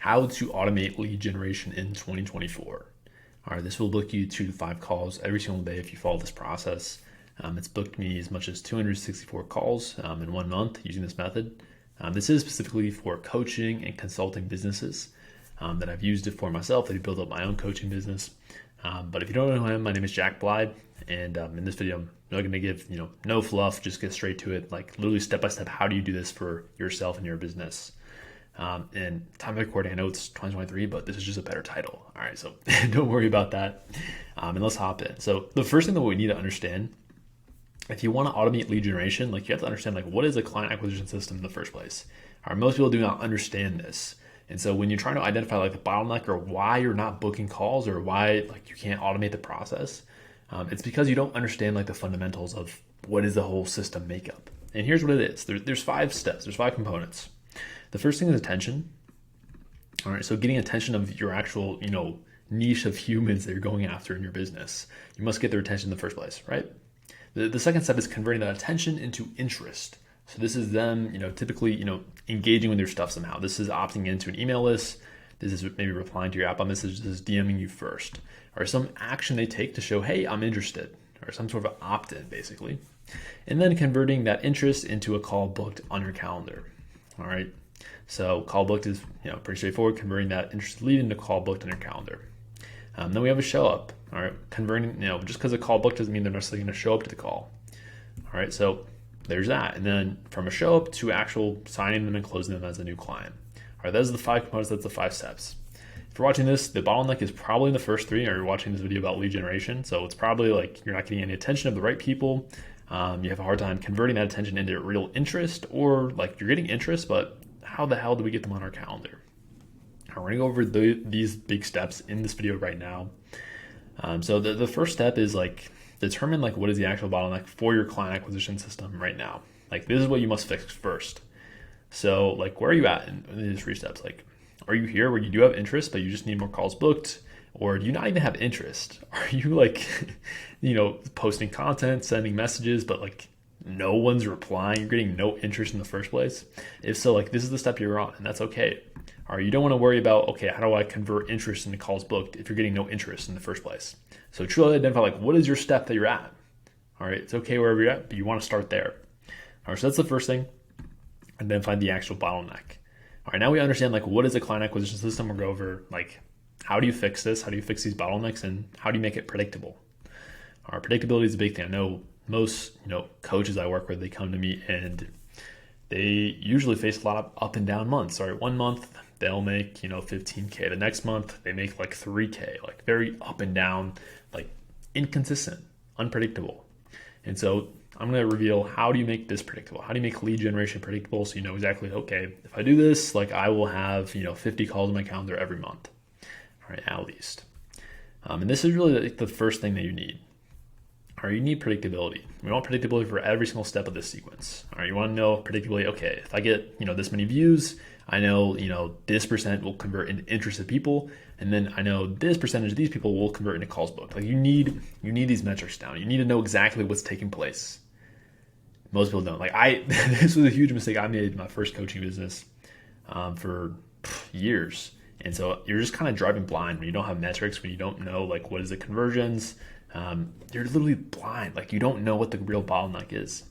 how to automate lead generation in 2024. All right, this will book you 2 to 5 calls every single day if you follow this process. It's booked me as much as 264 calls in 1 month using this method. This is specifically for coaching and consulting businesses that I've used it for myself. I've built up my own coaching business. But if you don't know who I am, my name is Jack Blyde, and in this video, I'm not going to give no fluff, just get straight to it, like literally step by step. How do you do this for yourself and your business? And time of recording, I know it's 2023, but this is just a better title. All right, so don't worry about that, and let's hop in. So the first thing that we need to understand, if you want to automate lead generation, like you have to understand like what is a client acquisition system in the first place. All right, most people do not understand this. And so when you're trying to identify like the bottleneck or why you're not booking calls or why like you can't automate the process, it's because you don't understand like the fundamentals of what is the whole system makeup. And here's what it is. There's 5 steps. There's 5 components. The first thing is attention. All right, so getting attention of your actual niche of humans that you're going after in your business. You must get their attention in the first place, right? The second step is converting that attention into interest. So this is them, typically, engaging with your stuff somehow. This is opting into an email list. This is maybe replying to your outbound message. This is DMing you first, or some action they take to show, hey, I'm interested, or some sort of opt-in, basically. And then converting that interest into a call booked on your calendar. All right. So call booked is, pretty straightforward. Converting that interested lead into call booked on your calendar. Then we have a show up. All right. Converting, just because a call booked doesn't mean they're necessarily going to show up to the call. All right. So there's that. And then from a show up to actual signing them and closing them as a new client. All right, those are the 5 components. That's the 5 steps. If you're watching this, the bottleneck is probably in the first 3, or you're watching this video about lead generation. So it's probably like you're not getting any attention of the right people. You have a hard time converting that attention into real interest, or like you're getting interest, but how the hell do we get them on our calendar? All right, we're gonna go over these big steps in this video right now. So the first step is like, determine like what is the actual bottleneck for your client acquisition system right now. Like this is what you must fix first. So like where are you at in these 3 steps? Like, are you here where you do have interest but you just need more calls booked? Or do you not even have interest? Are you like, posting content, sending messages, but like no one's replying? You're getting no interest in the first place? If so, like this is the step you're on, and that's okay. All right, you don't want to worry about, okay, how do I convert interest into calls booked if you're getting no interest in the first place? So truly identify like what is your step that you're at. All right, it's okay wherever you're at, but you want to start there. All right, so that's the first thing. Identify the actual bottleneck. All right, now we understand like what is a client acquisition system. We'll go over like how do you fix this? How do you fix these bottlenecks, and how do you make it predictable? All right, predictability is a big thing. I know most coaches I work with, they come to me and they usually face a lot of up and down months. All right, 1 month they'll make 15K. The next month they make like 3K, like very up and down, like inconsistent, unpredictable. And so I'm going to reveal, how do you make this predictable? How do you make lead generation predictable so you know exactly, okay, if I do this, like I will have 50 calls on my calendar every month, all right, at least. And this is really the first thing that you need. All right, you need predictability. We want predictability for every single step of this sequence. All right, you want to know predictably, okay, if I get this many views, I know this percent will convert into interested people, and then I know this percentage of these people will convert into calls booked. Like you need these metrics down. You need to know exactly what's taking place. Most people don't. Like this was a huge mistake I made in my first coaching business for years. And so you're just kind of driving blind when you don't have metrics, when you don't know like what is the conversions. You're literally blind. Like you don't know what the real bottleneck is.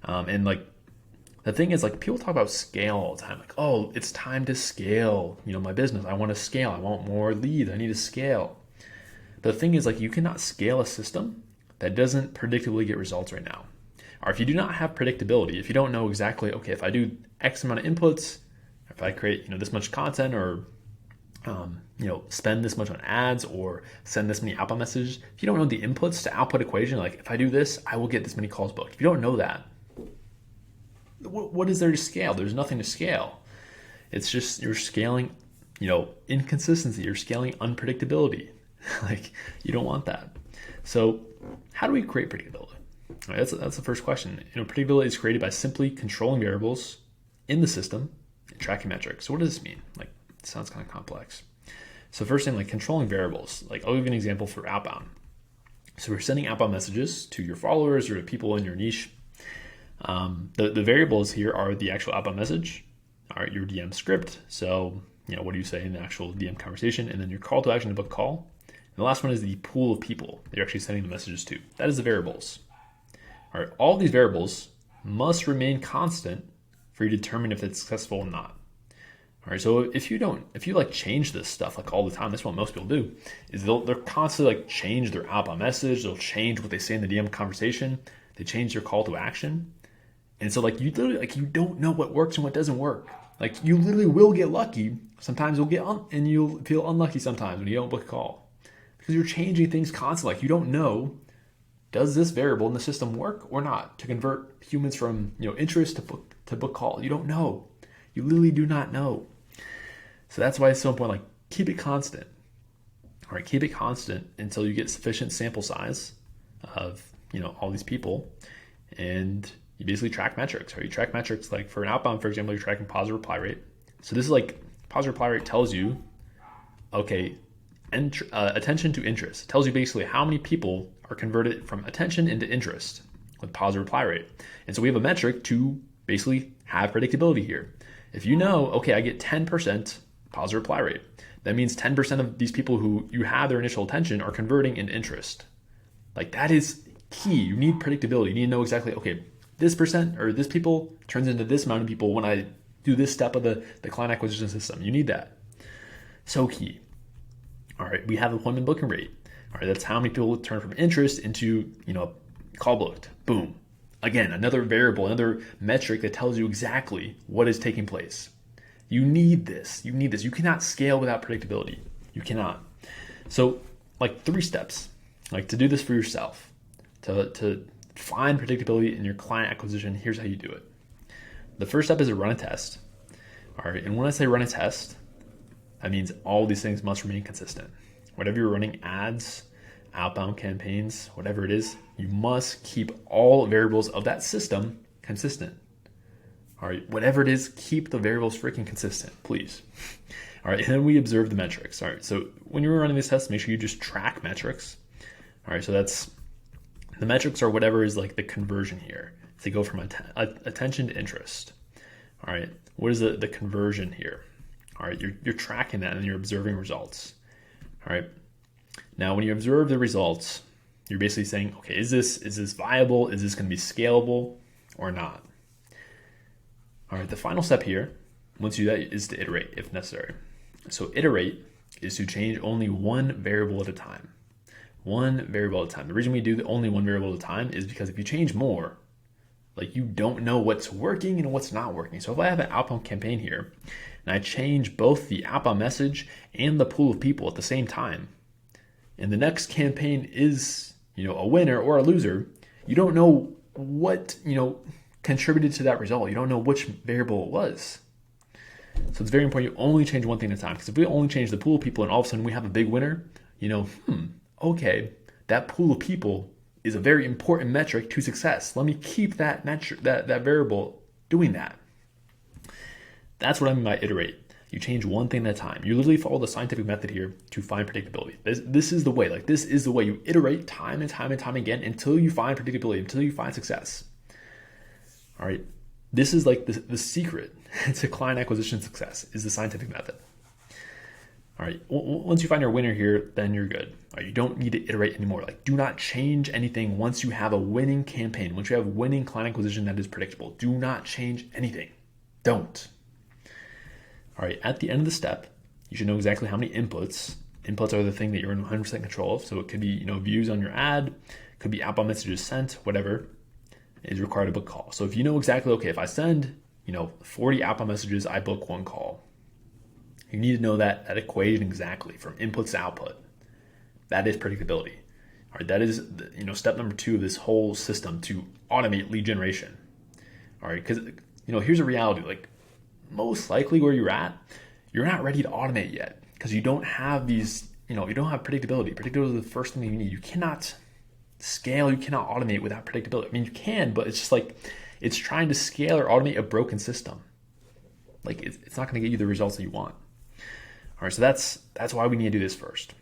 And like the thing is, like people talk about scale all the time. Like, oh, it's time to scale. My business. I want to scale. I want more leads. I need to scale. But the thing is, like you cannot scale a system that doesn't predictably get results right now. Or if you do not have predictability, if you don't know exactly, okay, if I do X amount of inputs, if I create this much content, or spend this much on ads, or send this many outbound messages, if you don't know the inputs to output equation, like if I do this, I will get this many calls booked. If you don't know that, what is there to scale? There's nothing to scale. It's just you're scaling, inconsistency. You're scaling unpredictability. Like you don't want that. So how do we create predictability? All right, that's the first question. Predictability is created by simply controlling variables in the system and tracking metrics. So what does this mean? Like, it sounds kind of complex. So first thing, like controlling variables. Like I'll give you an example for outbound. So we're sending outbound messages to your followers or to people in your niche. The variables here are the actual outbound message, all right, your DM script. So what do you say in the actual DM conversation, and then your call to action to book call. And the last one is the pool of people that you're actually sending the messages to. That is the variables. All right, all of these variables must remain constant for you to determine if it's successful or not. All right, so if you like change this stuff like all the time, that's what most people do, is they're constantly like change their outbound message, they'll change what they say in the DM conversation, they change their call to action. And so like you literally like you don't know what works and what doesn't work. Like you literally will get lucky. Sometimes you'll get and you'll feel unlucky sometimes when you don't book a call. Because you're changing things constantly. Like you don't know, does this variable in the system work or not to convert humans from interest to book call? You don't know. You literally do not know. So that's why it's so important. Like keep it constant. All right, keep it constant until you get sufficient sample size of all these people, and you basically track metrics. Right, you track metrics like for an outbound, for example, you're tracking positive reply rate. So this is like positive reply rate tells you, okay, attention to interest. It tells you basically how many people are converted from attention into interest with positive reply rate. And so we have a metric to basically have predictability here. If you know, okay, I get 10% positive reply rate, that means 10% of these people who you have their initial attention are converting into interest. Like that is key. You need predictability. You need to know exactly, okay, this percent or this people turns into this amount of people when I do this step of the client acquisition system. You need that. So key. All right, we have appointment booking rate. All right, that's how many people turn from interest into, call booked. Boom. Again, another variable, another metric that tells you exactly what is taking place. You need this. You cannot scale without predictability. You cannot. So like 3 steps, like to do this for yourself, to find predictability in your client acquisition, here's how you do it. The first step is to run a test. All right, and when I say run a test, that means all these things must remain consistent. Whatever you're running, ads, outbound campaigns, whatever it is, you must keep all variables of that system consistent. All right, whatever it is, keep the variables freaking consistent, please. All right, and then we observe the metrics. All right, so when you're running these tests, make sure you just track metrics. All right, so that's the metrics are whatever is like the conversion here. So they go from attention to interest. All right, what is the conversion here? All right, you're tracking that and you're observing results. All right, now when you observe the results, you're basically saying, okay, is this viable? Is this going to be scalable or not? All right, the final step here, once you do that, is to iterate if necessary. So iterate is to change only one variable at a time. One variable at a time. The reason we do only one variable at a time is because if you change more, like you don't know what's working and what's not working. So if I have an outbound campaign here and I change both the outbound message and the pool of people at the same time, and the next campaign is, a winner or a loser, you don't know what, contributed to that result. You don't know which variable it was. So it's very important you only change one thing at a time. Because if we only change the pool of people and all of a sudden we have a big winner, okay, that pool of people is a very important metric to success. Let me keep that metric, that variable doing that. That's what I mean by iterate. You change one thing at a time. You literally follow the scientific method here to find predictability. This is the way. Like this is the way you iterate time and time and time again until you find predictability, until you find success. All right, this is like the secret to client acquisition success is the scientific method. All right, once you find your winner here, then you're good. All right, you don't need to iterate anymore. Like, do not change anything once you have a winning campaign. Once you have winning client acquisition that is predictable, do not change anything. Don't. All right, at the end of the step, you should know exactly how many inputs. Inputs are the thing that you're in 100% control of. So it could be, views on your ad, could be outbound messages sent, whatever is required to book call. So if you know exactly, okay, if I send, 40 outbound messages, I book 1 call. You need to know that equation exactly from inputs to output. That is predictability. All right, that is step number 2 of this whole system to automate lead generation. All right, because here's a reality. Like most likely where you're at, you're not ready to automate yet because you don't have these. You don't have predictability. Predictability is the first thing you need. You cannot scale. You cannot automate without predictability. I mean, you can, but it's just like it's trying to scale or automate a broken system. Like it's not going to get you the results that you want. All right, so that's why we need to do this first.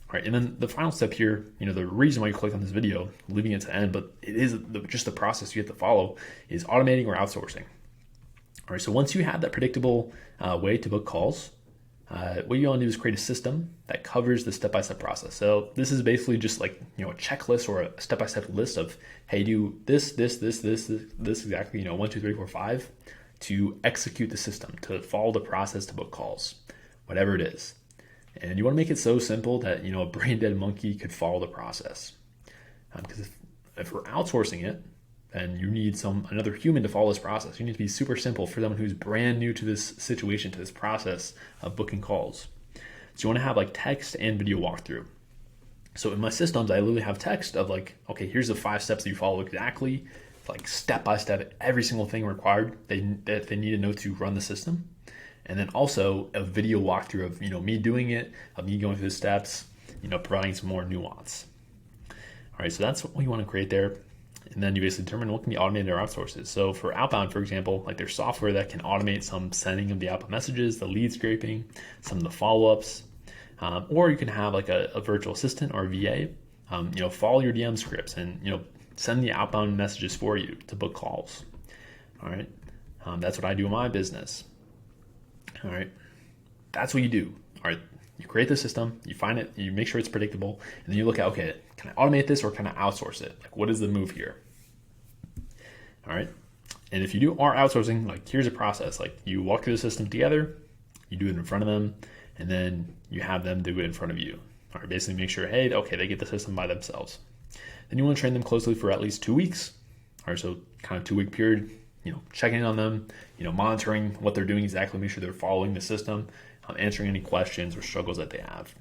All right, and then the final step here, the reason why you click on this video, leaving it to the end, but it is just the process you have to follow, is automating or outsourcing. All right, so once you have that predictable way to book calls, What you want to do is create a system that covers the step-by-step process. So this is basically just like, a checklist or a step-by-step list of, hey, do this exactly, 1, 2, 3, 4, 5 to execute the system, to follow the process to book calls, whatever it is. And you want to make it so simple that, a brain dead monkey could follow the process. Because if we're outsourcing it, then you need another human to follow this process. You need to be super simple for someone who's brand new to this situation, to this process of booking calls. So you want to have like text and video walkthrough. So in my systems, I literally have text of like, okay, here's the 5 steps that you follow exactly, like step by step, every single thing required that they need to know to run the system. And then also a video walkthrough of, me doing it, of me going through the steps, providing some more nuance. All right, so that's what you want to create there. And then you basically determine what can be automated or outsourced. So for outbound, for example, like there's software that can automate some sending of the outbound messages, the lead scraping, some of the follow-ups, or you can have like a virtual assistant or a VA, follow your DM scripts and, send the outbound messages for you to book calls. All right, that's what I do in my business. All right, that's what you do. All right, you create the system, you find it, you make sure it's predictable, and then you look at, okay, can I automate this or can I outsource it? Like, what is the move here? All right, and if you are outsourcing, like here's a process. Like you walk through the system together, you do it in front of them, and then you have them do it in front of you. All right, basically make sure, hey, okay, they get the system by themselves. Then you want to train them closely for at least 2 weeks. All right, so kind of 2-week period, checking in on them, monitoring what they're doing exactly, make sure they're following the system, answering any questions or struggles that they have.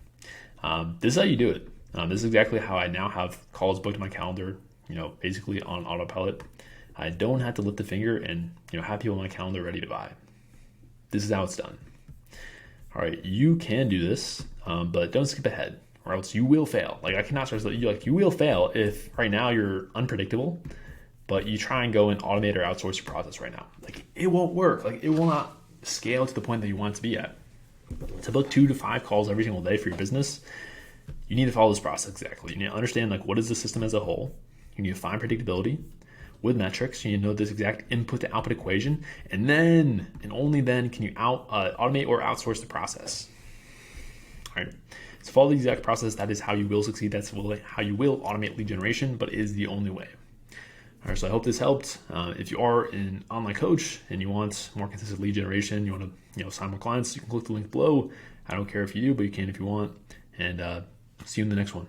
This is how you do it. This is exactly how I now have calls booked in my calendar, basically on autopilot. I don't have to lift a finger and, have people on my calendar ready to buy. This is how it's done. All right, you can do this, but don't skip ahead or else you will fail. Like I cannot stress that you will fail if right now you're unpredictable, but you try and go and automate or outsource your process right now. Like it won't work. Like it will not scale to the point that you want it to be at. To book 2 to 5 calls every single day for your business, you need to follow this process exactly. You need to understand like what is the system as a whole. You need to find predictability with metrics. You need to know this exact input to output equation, and then and only then can you automate or outsource the process. All right. So follow the exact process. That is how you will succeed. That's how you will automate lead generation, but it is the only way. All right, so I hope this helped. If you are an online coach and you want more consistent lead generation, you want to sign more clients, you can click the link below. I don't care if you do, but you can if you want. And see you in the next one.